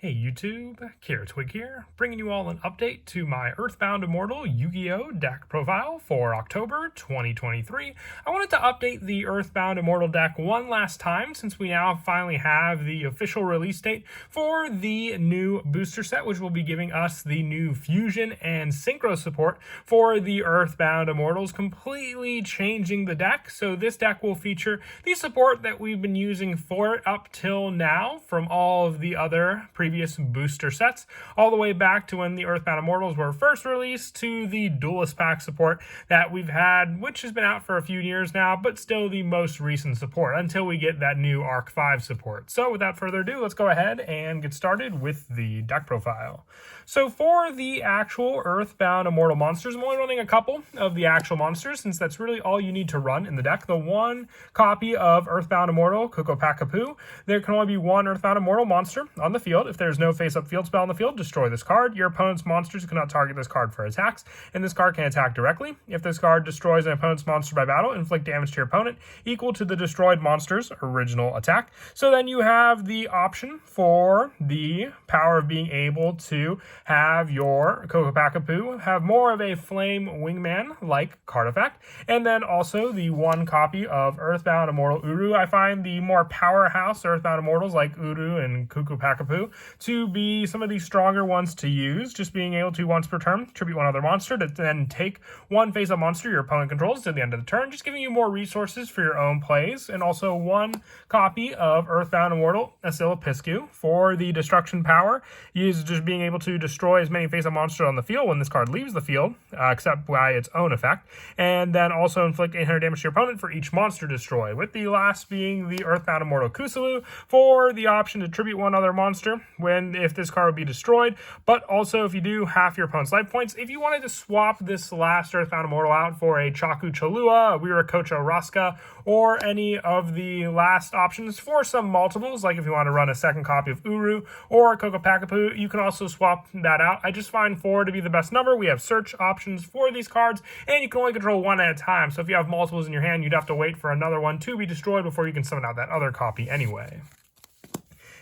Hey YouTube, Twig here, bringing you all an update to my Earthbound Immortal Yu-Gi-Oh deck profile for October 2023. I wanted to update the Earthbound Immortal deck one last time since we now finally have the official release date for the new booster set, which will be giving us the new fusion and synchro support for the Earthbound Immortals, completely changing the deck. So this deck will feature the support that we've been using for it up till now from all of the other previous booster sets, all the way back to when the Earthbound Immortals were first released to the Duelist Pack support that we've had, which has been out for a few years now, but still the most recent support until we get that new Arc 5 support. So without further ado, let's go ahead and get started with the deck profile. So for the actual Earthbound Immortal monsters, I'm only running a couple of the actual monsters since that's really all you need to run in the deck. The one copy of Earthbound Immortal Kokopakapu, there can only be one Earthbound Immortal monster on the field. If there's no face-up field spell on the field, destroy this card. Your opponent's monsters cannot target this card for attacks, and this card can attack directly. If this card destroys an opponent's monster by battle, inflict damage to your opponent equal to the destroyed monster's original attack. So then you have the option for the power of being able to have your Kokopakapu have more of a flame wingman-like card effect, and then also the one copy of Earthbound Immortal Uru. I find the more powerhouse Earthbound Immortals like Uru and Kokopakapu to be some of the stronger ones to use, just being able to once per turn tribute one other monster to then take one face-up monster your opponent controls to the end of the turn, just giving you more resources for your own plays, and also one copy of Earthbound Immortal Asilapiscu for the destruction power. Use just being able to destroy as many face-up monsters on the field when this card leaves the field, except by its own effect, and then also inflict 800 damage to your opponent for each monster destroyed, with the last being the Earthbound Immortal Kusulu for the option to tribute one other monster if this card would be destroyed, but also if you do, half your opponent's life points. If you wanted to swap this last Earthbound Immortal out for a Chaku Chalua, a Wiracocha Raska, or any of the last options for some multiples, like if you want to run a second copy of Uru or Kokopakapu, you can also swap that out. I just find 4 to be the best number. We have search options for these cards, and you can only control one at a time. So if you have multiples in your hand, you'd have to wait for another one to be destroyed before you can summon out that other copy anyway.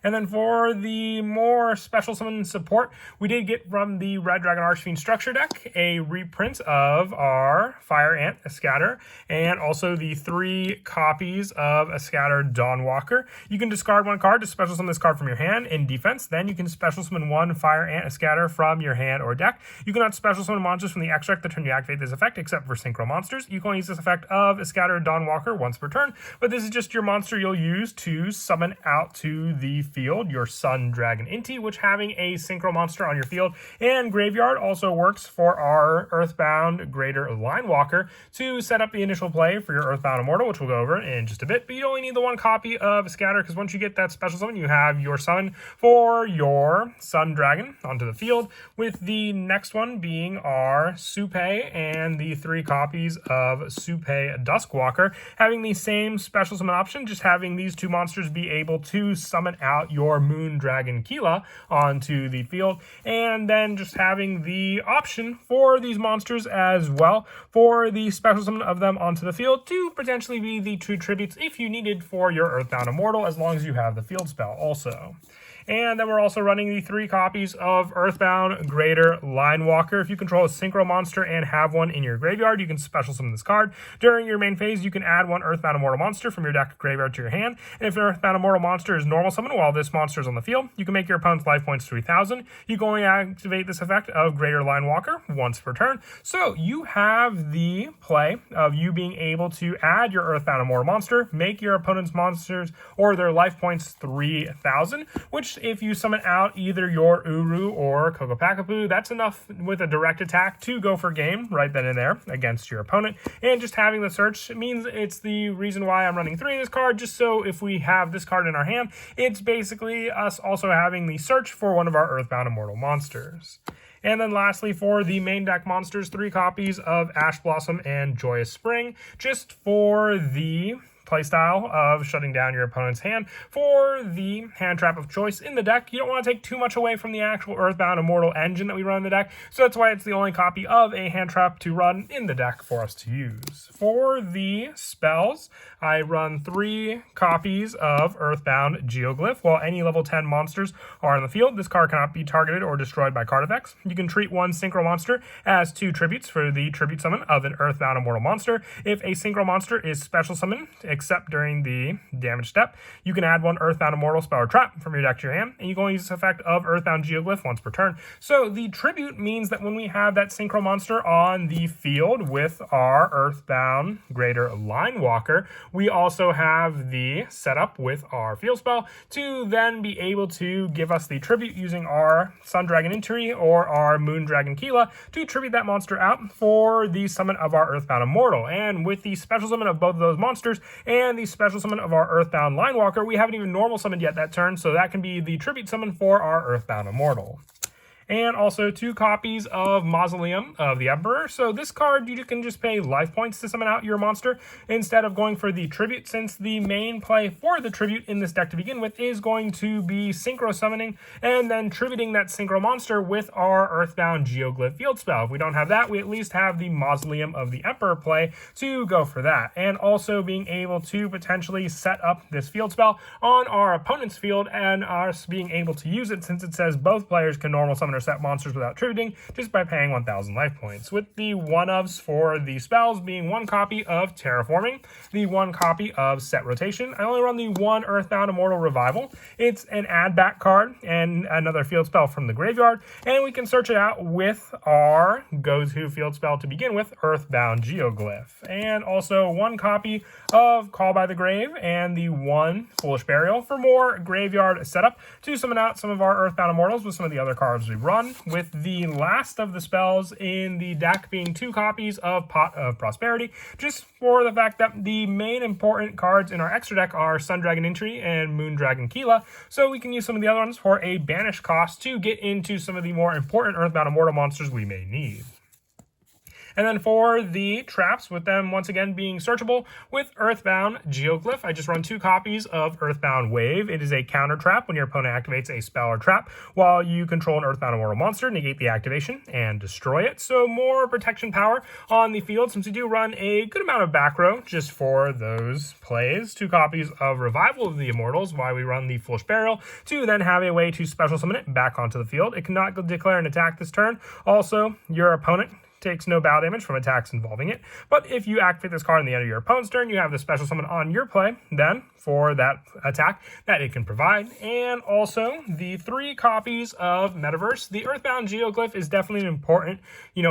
And then for the more special summon support, we did get from the Red Dragon Archfiend structure deck a reprint of our Fire Ant Escatter, and also the 3 copies of Escatter Dawnwalker. You can discard one card to special summon this card from your hand in defense. Then you can special summon one Fire Ant Escatter from your hand or deck. You cannot special summon monsters from the extract the turn you activate this effect, except for synchro monsters. You can only use this effect of Escatter Dawnwalker once per turn, but this is just your monster you'll use to summon out to the field your Sun Dragon Inti, which having a synchro monster on your field and graveyard also works for our Earthbound Greater Linewalker to set up the initial play for your Earthbound Immortal, which we'll go over in just a bit. But you only need the one copy of Scatter, because once you get that special summon, you have your summon for your Sun Dragon onto the field, with the next one being our Supei and the 3 copies of Supei Duskwalker having the same special summon option, just having these 2 monsters be able to summon out your Moon Dragon Kila onto the field, and then just having the option for these monsters as well for the special summon of them onto the field to potentially be the 2 tributes if you needed for your Earthbound Immortal, as long as you have the field spell also. And then we're also running the 3 copies of Earthbound Greater Linewalker. If you control a synchro monster and have one in your graveyard, you can special summon this card. During your main phase, you can add one Earthbound Immortal monster from your deck graveyard to your hand. And if an Earthbound Immortal monster is normal summon while this monster is on the field, you can make your opponent's life points 3,000. You can only activate this effect of Greater Linewalker once per turn. So you have the play of you being able to add your Earthbound Immortal monster, make your opponent's monsters or their life points 3,000, which if you summon out either your Uru or Kokopakapu, that's enough with a direct attack to go for game right then and there against your opponent. And just having the search means it's the reason why I'm running 3 of this card, just so if we have this card in our hand, it's basically us also having the search for one of our Earthbound Immortal monsters. And then lastly, for the main deck monsters, 3 copies of Ash Blossom and Joyous Spring, just for the playstyle of shutting down your opponent's hand for the hand trap of choice in the deck. You don't want to take too much away from the actual Earthbound Immortal engine that we run in the deck, so that's why it's the only copy of a hand trap to run in the deck for us to use. For the spells, I run 3 copies of Earthbound Geoglyph. While any level 10 monsters are in the field, this card cannot be targeted or destroyed by card effects. You can treat one synchro monster as 2 tributes for the tribute summon of an Earthbound Immortal monster. If a synchro monster is special summoned, except during the damage step, you can add 1 Earthbound Immortal spell or trap from your deck to your hand, and you can only use this effect of Earthbound Geoglyph once per turn. So the tribute means that when we have that synchro monster on the field with our Earthbound Greater Line Walker, we also have the setup with our field spell to then be able to give us the tribute using our Sun Dragon Entry or our Moon Dragon Keela to tribute that monster out for the summon of our Earthbound Immortal. And with the special summon of both of those monsters and the special summon of our Earthbound Line Walker, we haven't even normal summoned yet that turn, so that can be the tribute summon for our Earthbound Immortal. And also 2 copies of Mausoleum of the Emperor. So this card, you can just pay life points to summon out your monster instead of going for the tribute, since the main play for the tribute in this deck to begin with is going to be synchro summoning and then tributing that synchro monster with our Earthbound Geoglyph field spell. If we don't have that, we at least have the Mausoleum of the Emperor play to go for that. And also being able to potentially set up this field spell on our opponent's field and us being able to use it, since it says both players can normal summon or set monsters without tributing just by paying 1,000 life points, with the one-ofs for the spells being 1 copy of Terraforming, the 1 copy of Set Rotation. I only run the 1 Earthbound Immortal Revival. It's an add-back card and another field spell from the graveyard, and we can search it out with our go-to field spell to begin with, Earthbound Geoglyph. And also 1 copy of Call by the Grave and the 1 Foolish Burial for more graveyard setup to summon out some of our Earthbound Immortals with some of the other cards we run, with the last of the spells in the deck being 2 copies of Pot of Prosperity, just for the fact that the main important cards in our extra deck are Sun Dragon Entry and Moon Dragon Keela, so we can use some of the other ones for a banish cost to get into some of the more important Earthbound Immortal monsters we may need. And then for the traps, with them once again being searchable with Earthbound Geoglyph, I just run 2 copies of Earthbound Wave. It is a counter trap when your opponent activates a spell or trap while you control an Earthbound Immortal monster, negate the activation and destroy it. So more protection power on the field, since we do run a good amount of back row just for those plays. 2 copies of Revival of the Immortals while we run the Foolish Burial to then have a way to special summon it back onto the field. It cannot declare an attack this turn. Also, your opponent takes no battle damage from attacks involving it. But if you activate this card in the end of your opponent's turn, you have the special summon on your play then for that attack that it can provide. And also the 3 copies of Metaverse. The Earthbound Geoglyph is definitely an important,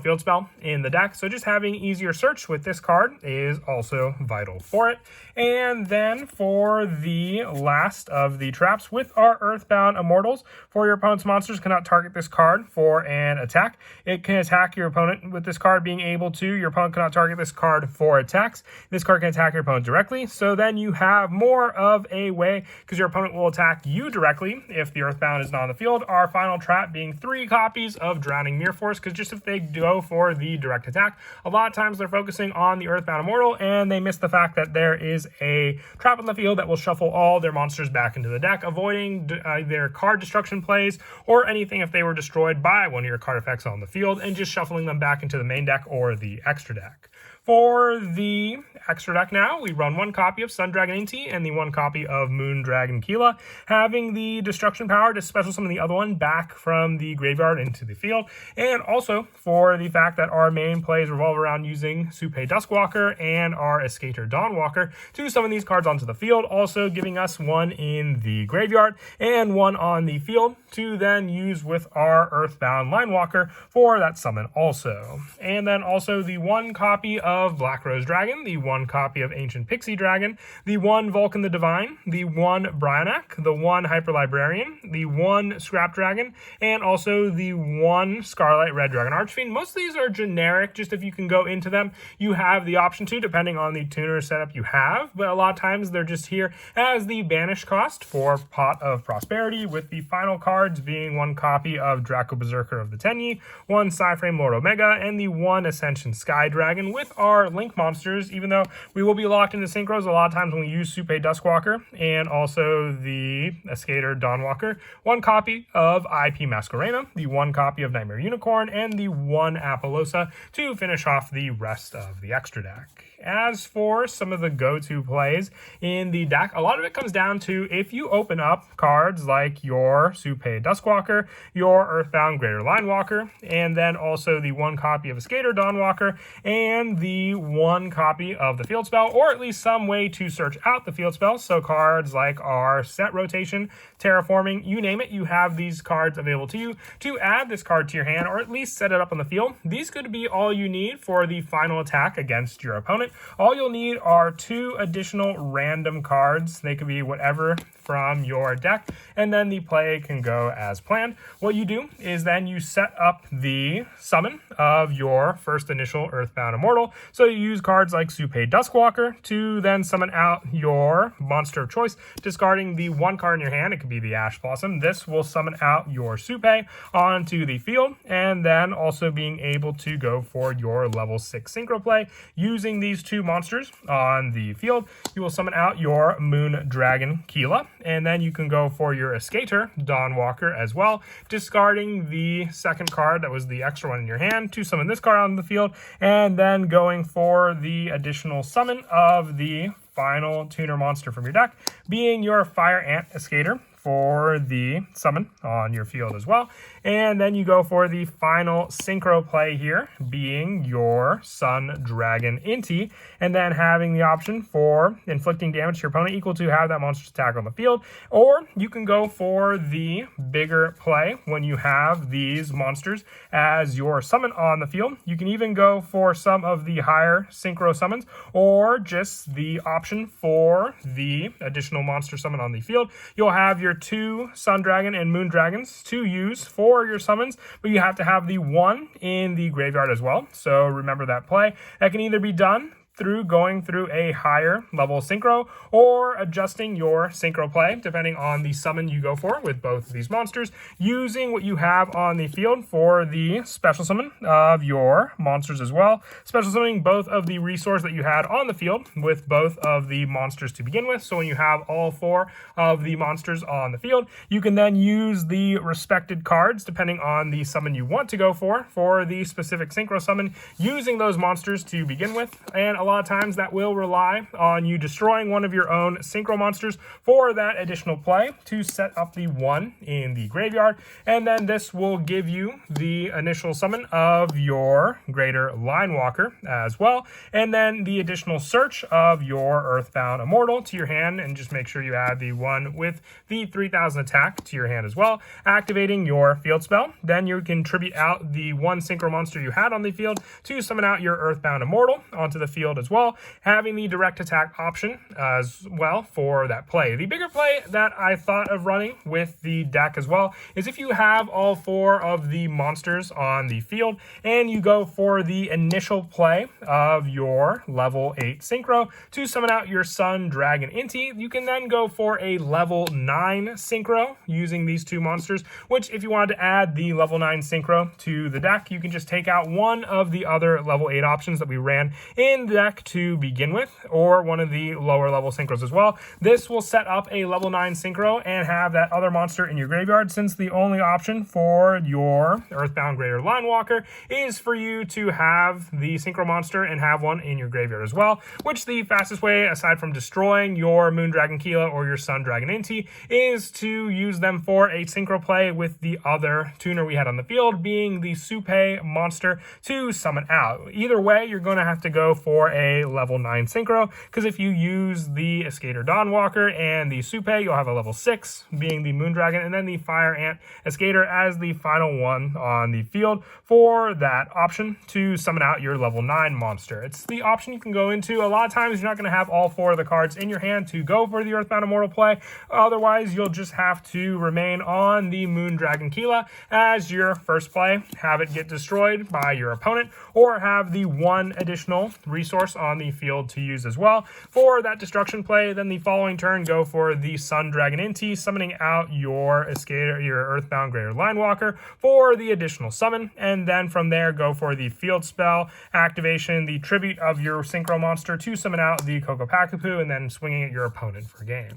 field spell in the deck. So just having easier search with this card is also vital for it. And then for the last of the traps with our Earthbound Immortals, for your opponent's monsters cannot target this card for an attack. It can attack your opponent with this card being able to. Your opponent cannot target this card for attacks. This card can attack your opponent directly. So then you have more of a way, because your opponent will attack you directly if the Earthbound is not on the field. Our final trap being 3 copies of Drowning Mirror Force, because just if they go for the direct attack, a lot of times they're focusing on the Earthbound Immortal and they miss the fact that there is a trap on the field that will shuffle all their monsters back into the deck, avoiding their card destruction plays or anything if they were destroyed by one of your card effects on the field, and just shuffling them back into the main deck or the extra deck. For the extra deck now, we run 1 copy of Sun Dragon Inti and the 1 copy of Moon Dragon Keela, having the destruction power to special summon the other one back from the graveyard into the field. And also for the fact that our main plays revolve around using Supe Duskwalker and our Escator Dawnwalker to summon these cards onto the field, also giving us 1 in the graveyard and 1 on the field to then use with our Earthbound Linewalker for that summon also. And then also the 1 copy of Black Rose Dragon, the 1 copy of Ancient Pixie Dragon, the 1 Vulcan the Divine, the 1 Brionac, the 1 Hyper Librarian, the 1 Scrap Dragon, and also the 1 Scarlet Red Dragon Archfiend. Most of these are generic, just if you can go into them, you have the option to, depending on the tuner setup you have, but a lot of times they're just here as the banish cost for Pot of Prosperity, with the final cards being 1 copy of Draco Berserker of the Tenyi, 1 Psyframe Lord Omega, and the 1 Ascension Sky Dragon, with are link monsters, even though we will be locked into synchros a lot of times when we use Supe Duskwalker and also the Escator Dawnwalker. 1 copy of IP Masquerena, the 1 copy of Nightmare Unicorn, and the 1 Apollosa to finish off the rest of the extra deck. As for some of the go-to plays in the deck, a lot of it comes down to if you open up cards like your Supe Duskwalker, your Earthbound Greater Linewalker, and then also the 1 copy of Escator Dawnwalker, and the 1 copy of the field spell, or at least some way to search out the field spell. So cards like our Set Rotation, Terraforming, you name it, you have these cards available to you to add this card to your hand, or at least set it up on the field. These could be all you need for the final attack against your opponent. All you'll need are 2 additional random cards. They could be whatever from your deck, and then the play can go as planned. What you do is then you set up the summon of your first initial Earthbound Immortal. So you use cards like Supe Duskwalker to then summon out your monster of choice, discarding the 1 card in your hand. It could be the Ash Blossom. This will summon out your Supe onto the field, and then also being able to go for your level 6 synchro play using these 2 monsters on the field. You will summon out your Moon Dragon Keela, and then you can go for your Escator Dawnwalker as well, discarding the 2nd card that was the extra one in your hand to summon this card on the field, and then going for the additional summon of the final tuner monster from your deck, being your Fire Ant Escator for the summon on your field as well. And then you go for the final synchro play here, being your Sun Dragon Inti, and then having the option for inflicting damage to your opponent equal to have that monster's attack on the field. Or you can go for the bigger play when you have these monsters as your summon on the field. You can even go for some of the higher synchro summons, or just the option for the additional monster summon on the field. You'll have your 2 Sun Dragon and Moon Dragons to use for your summons, but you have to have the 1 in the graveyard as well. So remember that play. That can either be done through going through a higher level synchro or adjusting your synchro play depending on the summon you go for with both of these monsters, using what you have on the field for the special summon of your monsters as well. Special summoning both of the resource that you had on the field with both of the monsters to begin with. So when you have all 4 of the monsters on the field, you can then use the respected cards depending on the summon you want to go for the specific synchro summon, using those monsters to begin with. And a lot of times that will rely on you destroying one of your own synchro monsters for that additional play to set up the 1 in the graveyard. And then this will give you the initial summon of your Greater Linewalker as well. And then the additional search of your Earthbound Immortal to your hand, and just make sure you add the 1 with the 3000 attack to your hand as well. Activating your field spell. Then you can tribute out the 1 synchro monster you had on the field to summon out your Earthbound Immortal onto the field as well, having the direct attack option as well for that play. The bigger play that I thought of running with the deck as well is if you have all 4 of the monsters on the field and you go for the initial play of your level 8 synchro to summon out your Sun Dragon Inti, you can then go for a level 9 synchro using these 2 monsters, which if you wanted to add the level 9 synchro to the deck, you can just take out one of the other level 8 options that we ran in the deck to begin with, or one of the lower level synchros as well. This will set up a level 9 synchro and have that other monster in your graveyard, since the only option for your Earthbound Greater Linewalker is for you to have the synchro monster and have one in your graveyard as well, which the fastest way, aside from destroying your Moon Dragon Keela or your Sun Dragon Inti, is to use them for a synchro play with the other tuner we had on the field, being the Supe monster to summon out. Either way, you're going to have to go for a level 9 synchro, because if you use the Escator Dawnwalker and the Supe, you'll have a level 6 being the Moon Dragon, and then the Fire Ant Escator as the final one on the field for that option to summon out your level 9 monster. It's the option you can go into. A lot of times you're not going to have all 4 of the cards in your hand to go for the Earthbound Immortal play. Otherwise, you'll just have to remain on the Moon Dragon Keela as your first play, have it get destroyed by your opponent, or have the 1 additional resource resource on the field to use as well. For that destruction play, then the following turn, go for the Sun Dragon Inti, summoning out your Earthbound Greater Linewalker for the additional summon, and then from there, go for the field spell activation, the tribute of your Synchro monster to summon out the Kokopakapu, and then swinging at your opponent for game.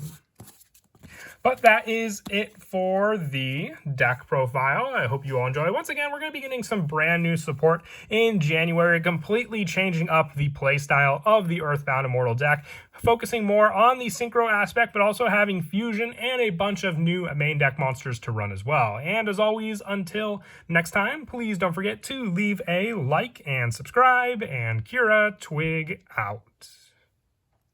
But that is it for the deck profile. I hope you all enjoy. Once again, we're going to be getting some brand new support in January, completely changing up the playstyle of the Earthbound Immortal deck, focusing more on the synchro aspect, but also having fusion and a bunch of new main deck monsters to run as well. And as always, until next time, please don't forget to leave a like and subscribe, and Kira Twig out.